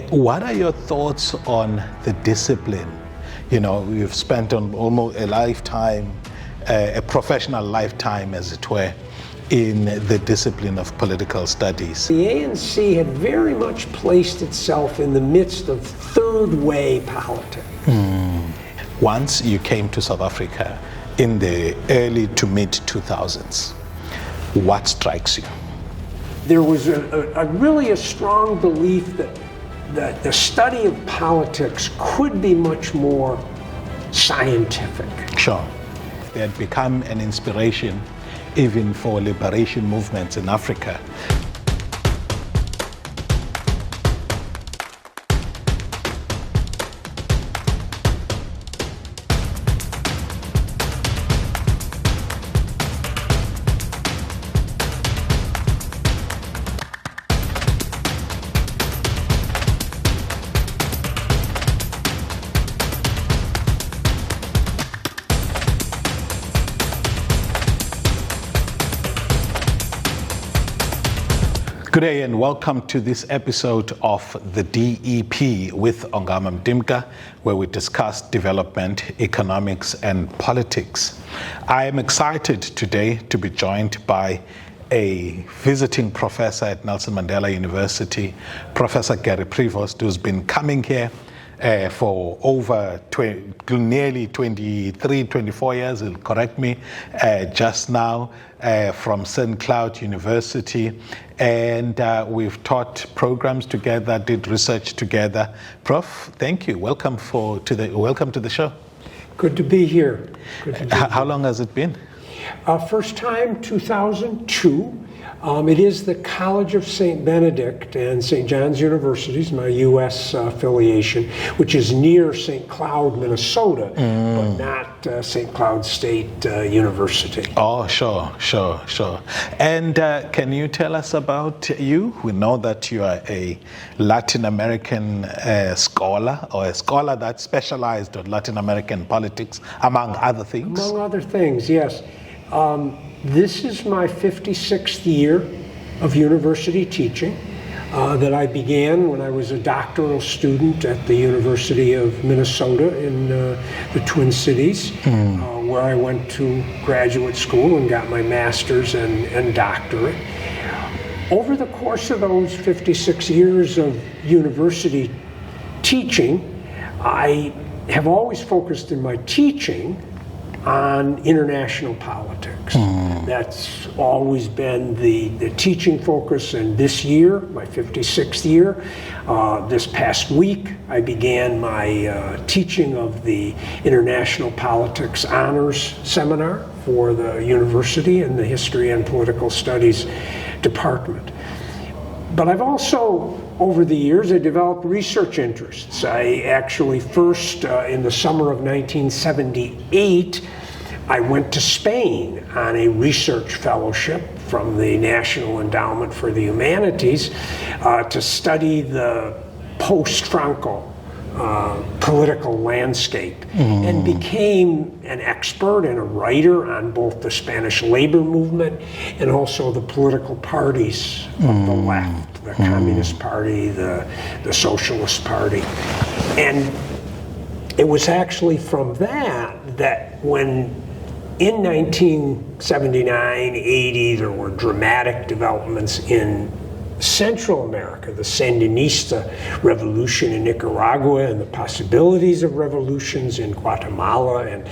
What are your thoughts on the discipline? You know, you've spent on almost a lifetime, a professional lifetime, as it were, in the discipline of political studies. The ANC had very much placed itself in the midst of third way politics. Once you came to South Africa in the early to mid 2000s, what strikes you? There was really a strong belief that the study of politics could be much more scientific. Sure. They had become an inspiration even for liberation movements in Africa. Good day and welcome to this episode of the D.E.P with Ongama Mtimka, where we discuss development, economics and politics. I am excited today to be joined by a visiting professor at Nelson Mandela University, Professor Gary Prevost, who's been coming here for over nearly 23, 24 years, he'll correct me, just now from St. Cloud University. And we've taught programs together, did research together. Prof, thank you. Welcome to the show. Good to be here. How long has it been? First time, 2002. It is the College of St. Benedict and St. John's Universities, my U.S. affiliation, which is near St. Cloud, Minnesota, but not St. Cloud State University. Oh, sure. And can you tell us about you? We know that you are a Latin American scholar, or a scholar that specialized on Latin American politics, among other things. Among other things, yes. This is my 56th year of university teaching that I began when I was a doctoral student at the University of Minnesota in the Twin Cities, where I went to graduate school and got my master's and doctorate. Over the course of those 56 years of university teaching, I have always focused in my teaching on international politics. That's always been the teaching focus, and this year, my 56th year, this past week, I began my teaching of the International Politics Honors Seminar for the university in the History and Political Studies Department. But I've also, over the years, I developed research interests. I actually first, in the summer of 1978, I went to Spain on a research fellowship from the National Endowment for the Humanities to study the post-Franco political landscape, and became an expert and a writer on both the Spanish labor movement and also the political parties of the left, the Communist Party, the Socialist Party. And it was actually from that when in 1979, 80, there were dramatic developments in Central America, the Sandinista revolution in Nicaragua and the possibilities of revolutions in Guatemala and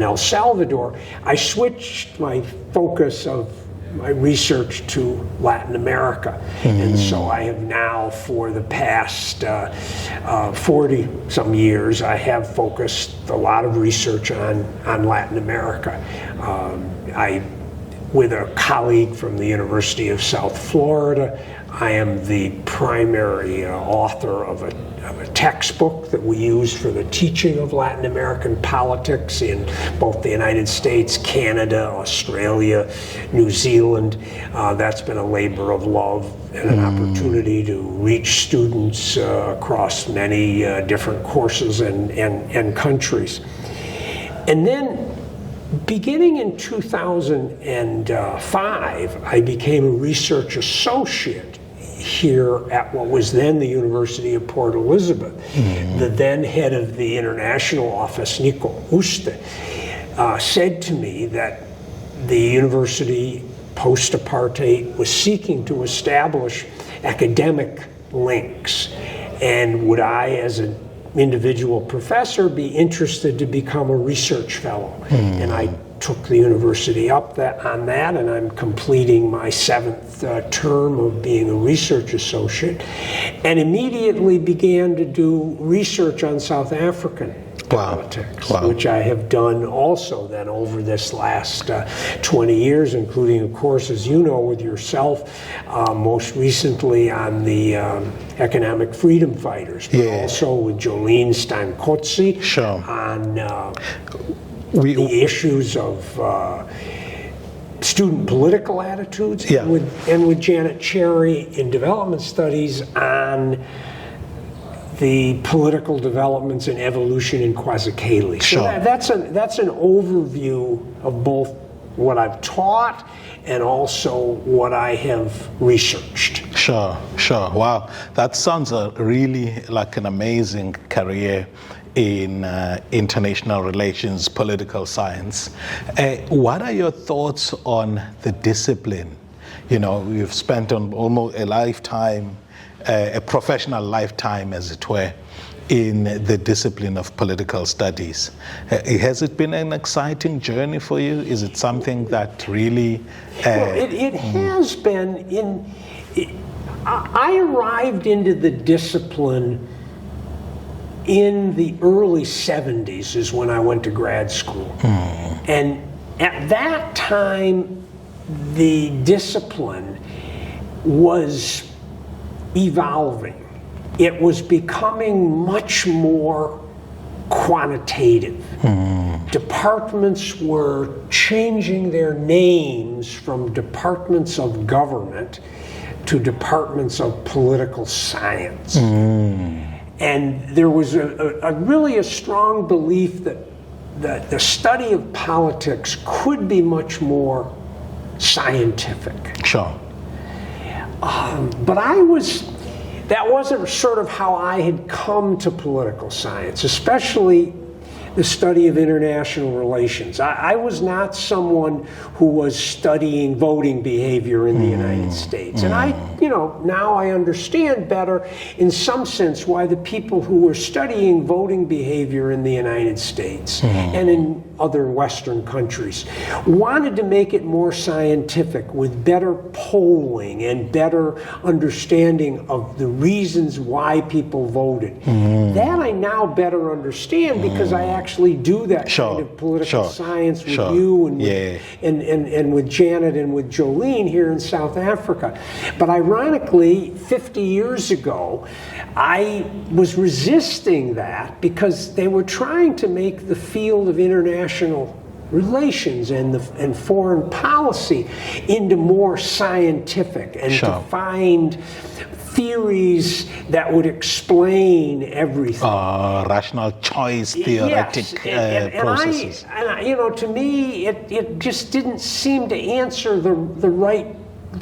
El Salvador. I switched my focus of my research to Latin America. And so I have now, for the past 40 some years, I have focused a lot of research on Latin America. With a colleague from the University of South Florida, I am the primary author of a textbook that we use for the teaching of Latin American politics in both the United States, Canada, Australia, New Zealand. That's been a labor of love and an opportunity to reach students across many different courses and countries. And then, beginning in 2005, I became a research associate here at what was then the University of Port Elizabeth. The then head of the international office, Nico Uste, said to me that the university post-apartheid was seeking to establish academic links, and would I, as an individual professor, be interested to become a research fellow. And I took the university up on that, and I'm completing my 7th term of being a research associate, and immediately began to do research on South African politics, which I have done also then over this last 20 years, including, of course, as you know, with yourself, most recently on the economic freedom fighters, but also with Jolene Stein-Kotze on the issues of student political attitudes, and with Janet Cherry in development studies on the political developments and evolution in Kwazakale. So that's an overview of both what I've taught and also what I have researched. Sure. Wow, that sounds really like an amazing career in international relations, political science. What are your thoughts on the discipline? You know, you've spent on almost a lifetime, a professional lifetime, as it were, in the discipline of political studies. Has it been an exciting journey for you? Is it something that really... Well, it has been. I arrived into the discipline in the early 70s is when I went to grad school. And at that time, the discipline was evolving. It was becoming much more quantitative. Departments were changing their names from departments of government to departments of political science. And there was really a strong belief that the study of politics could be much more scientific. But that wasn't sort of how I had come to political science, especially the study of international relations. I was not someone who was studying voting behavior in the United States. And now I understand better, in some sense, why the people who were studying voting behavior in the United States and in other Western countries wanted to make it more scientific, with better polling and better understanding of the reasons why people voted. That I now better understand because I actually do that kind of political science with you and with Janet and with Jolene here in South Africa. But ironically, 50 years ago, I was resisting that because they were trying to make the field of international relations and foreign policy into more scientific and to find theories that would explain everything. Rational choice theoretic processes. To me, it just didn't seem to answer the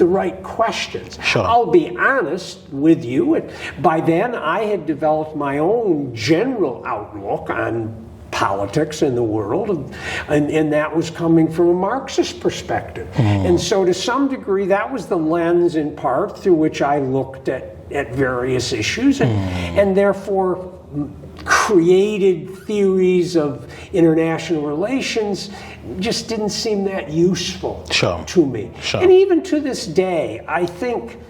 right questions. I'll be honest with you. By then, I had developed my own general outlook on politics in the world, and that was coming from a Marxist perspective. And so to some degree, that was the lens in part through which I looked at various issues and therefore created theories of international relations. Just didn't seem that useful to me. And even to this day, I think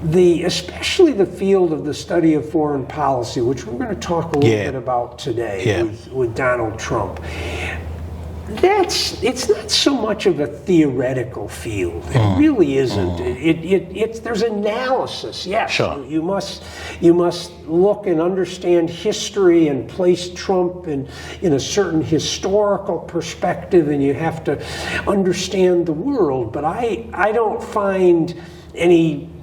especially the field of the study of foreign policy, which we're going to talk a little bit about today with Donald Trump, it's not so much of a theoretical field. It really isn't. There's analysis. Yes, you must look and understand history and place Trump in a certain historical perspective, and you have to understand the world. But I don't find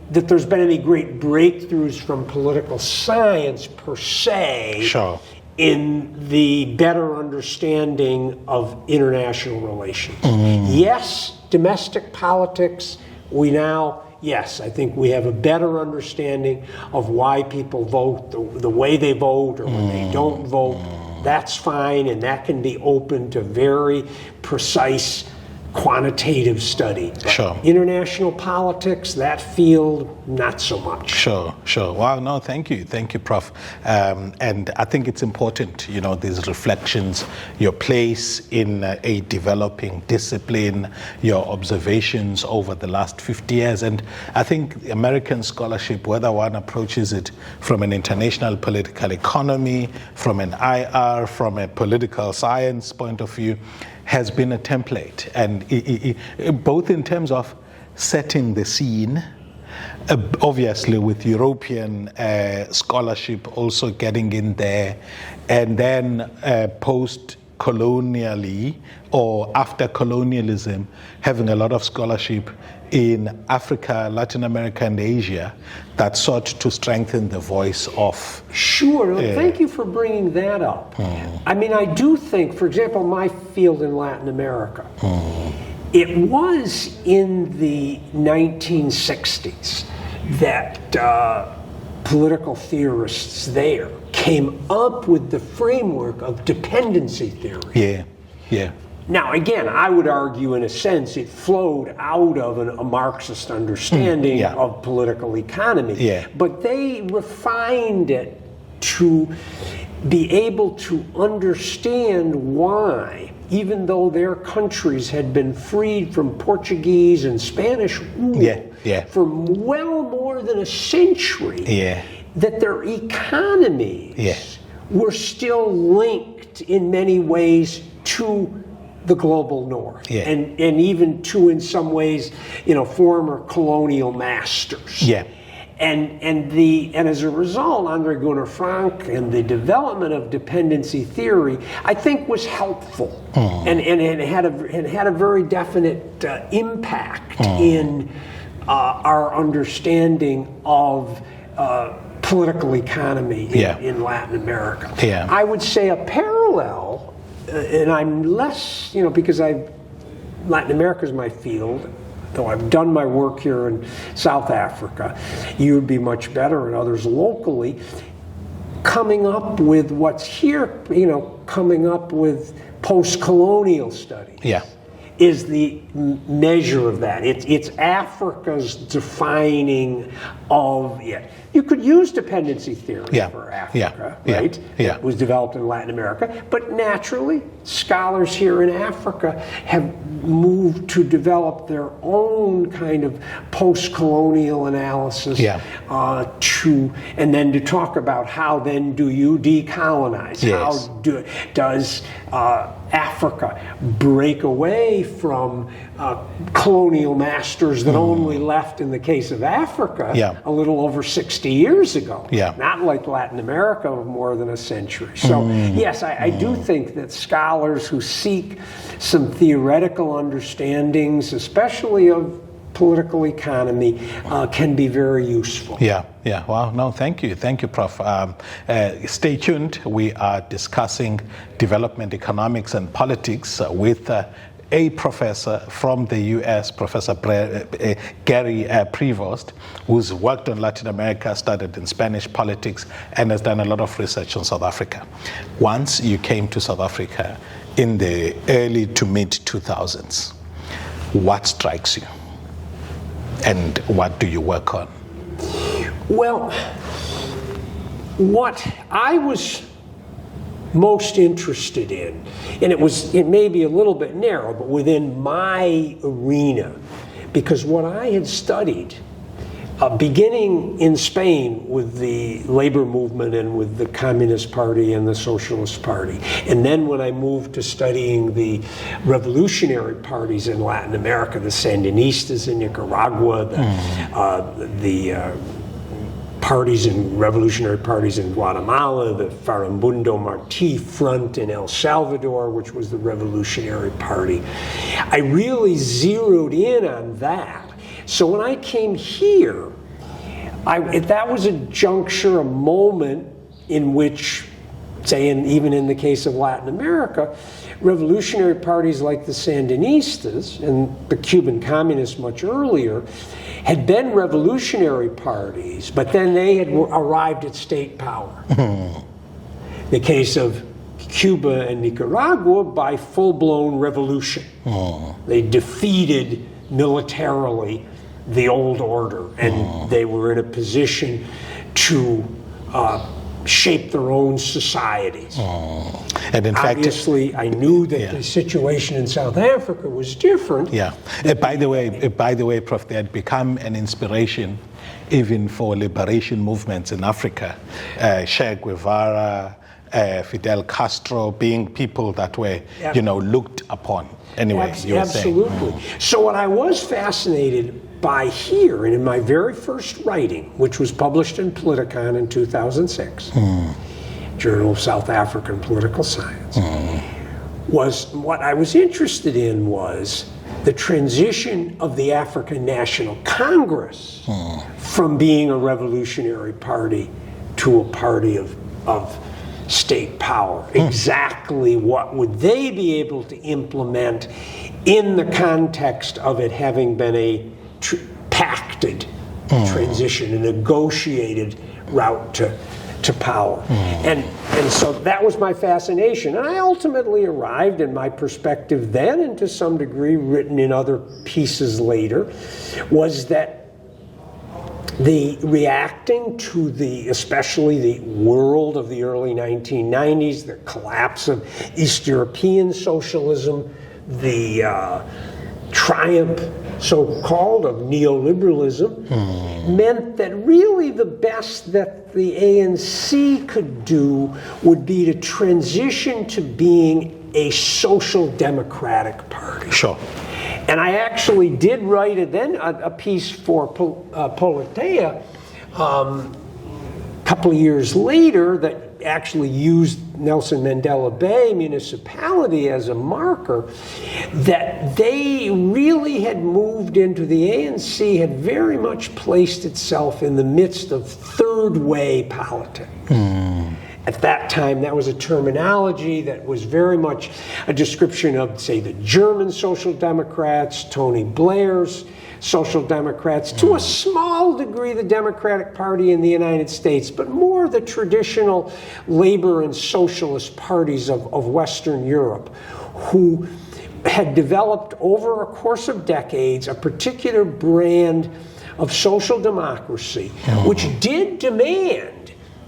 that there's been any great breakthroughs from political science per se in the better understanding of international relations. Yes, domestic politics, we now yes, I think we have a better understanding of why people vote, the way they vote, or when they don't vote. That's fine, and that can be open to very precise quantitative study. But Sure. international politics, that field, not so much. Sure. Wow, no, thank you, Prof. And I think it's important, these reflections, your place in a developing discipline, your observations over the last 50 years. And I think American scholarship, whether one approaches it from an international political economy, from an IR, from a political science point of view, has been a template, and both in terms of setting the scene, obviously with European scholarship also getting in there, and then post-colonially or after colonialism, having a lot of scholarship in Africa, Latin America, and Asia that sought to strengthen the voice of... Sure. Well, thank you for bringing that up. I mean, I do think, for example, my field in Latin America, it was in the 1960s that political theorists there came up with the framework of dependency theory. Yeah. Now, again, I would argue, in a sense, it flowed out of a Marxist understanding of political economy. Yeah. But they refined it to be able to understand why, even though their countries had been freed from Portuguese and Spanish rule for well more than a century, that their economies were still linked in many ways to the global north, and even to, in some ways, former colonial masters. And as a result, Andre Gunnar Frank and the development of dependency theory, I think, was helpful, and had a very definite impact in our understanding of political economy in Latin America. I would say a parallel. And I'm less, because Latin America is my field, though I've done my work here in South Africa. You would be much better, and others locally, coming up with what's here, coming up with post-colonial studies. Is the measure of that. It's Africa's defining of You could use dependency theory for Africa, right? It was developed in Latin America, but naturally, scholars here in Africa have moved to develop their own kind of post-colonial analysis and then to talk about how then do you decolonize? How does Africa break away from colonial masters that only left, in the case of Africa, a little over 60 years ago. Not like Latin America of more than a century. So yes, I do think that scholars who seek some theoretical understandings, especially of political economy, can be very useful. Well, no, thank you, Prof. Stay tuned. We are discussing development economics and politics with a professor from the U.S., Professor Gary Prevost, who's worked on Latin America, studied in Spanish politics, and has done a lot of research on South Africa. Once you came to South Africa in the early to mid-2000s, what strikes you? And what do you work on? Well, what I was most interested in, and it may be a little bit narrow, but within my arena, because what I had studied, beginning in Spain with the labor movement and with the Communist Party and the Socialist Party, and then when I moved to studying the revolutionary parties in Latin America, the Sandinistas in Nicaragua, the parties and revolutionary parties in Guatemala, the Farabundo Martí Front in El Salvador, which was the revolutionary party. I really zeroed in on that. So when I came here, that was a juncture, a moment in which say, even in the case of Latin America, revolutionary parties like the Sandinistas and the Cuban communists much earlier had been revolutionary parties, but then they had arrived at state power. The case of Cuba and Nicaragua, by full-blown revolution. They defeated militarily the old order, and they were in a position to shape their own societies. And in Obviously, I knew that the situation in South Africa was different. Yeah. By the way, Prof, they had become an inspiration even for liberation movements in Africa. Che Guevara, Fidel Castro being people that were, looked upon. Anyway, you were absolutely. So what I was fascinated by here, and in my very first writing, which was published in Politicon in 2006, Journal of South African Political Science, was what I was interested in was the transition of the African National Congress from being a revolutionary party to a party of state power. Exactly what would they be able to implement in the context of it having been a pacted transition, a negotiated route to power. And so that was my fascination. And I ultimately arrived in my perspective then, and to some degree written in other pieces later, was that the reacting to especially the world of the early 1990s, the collapse of East European socialism, the triumph, so-called, of neoliberalism, meant that really the best that the ANC could do would be to transition to being a social democratic party. Sure. And I actually did write a piece for Politeia a couple of years later that actually used Nelson Mandela Bay municipality as a marker, that they really had moved into, the ANC had very much placed itself in the midst of third way politics. At that time, that was a terminology that was very much a description of, say, the German Social Democrats, Tony Blair's Social Democrats, to a small degree the Democratic Party in the United States, but more the traditional labor and socialist parties of Western Europe, who had developed over a course of decades a particular brand of social democracy, which did demand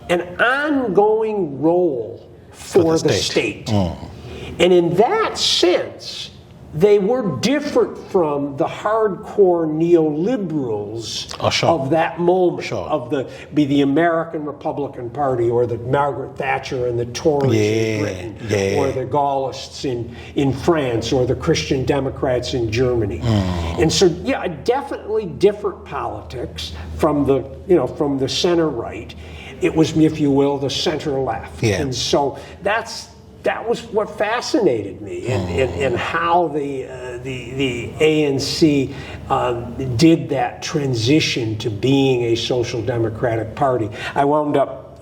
an ongoing role for the state. And in that sense, they were different from the hardcore neoliberals of that moment, of the American Republican Party, or the Margaret Thatcher and the Tories in Britain, or the Gaullists in France, or the Christian Democrats in Germany. And so, definitely different politics from the center right. It was, if you will, the center left. And so that was what fascinated me, and how the ANC did that transition to being a social democratic party. I wound up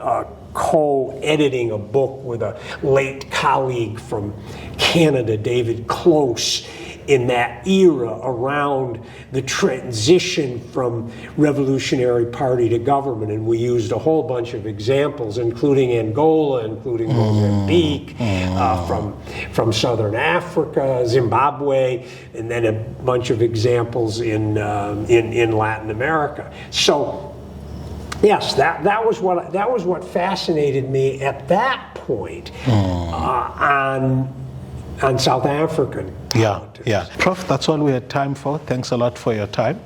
co-editing a book with a late colleague from Canada, David Close, in that era around the transition from revolutionary party to government. And we used a whole bunch of examples, including Angola, including Mozambique, from Southern Africa, Zimbabwe, and then a bunch of examples in Latin America. So, yes, that was what fascinated me at that point on South African politics. Prof, that's all we had time for. Thanks a lot for your time,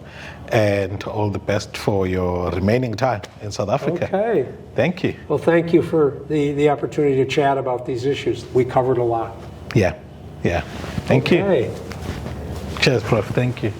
and all the best for your remaining time in South Africa. Okay. Thank you. Well, thank you for the opportunity to chat about these issues. We covered a lot. Thank you. Cheers, Prof. Thank you.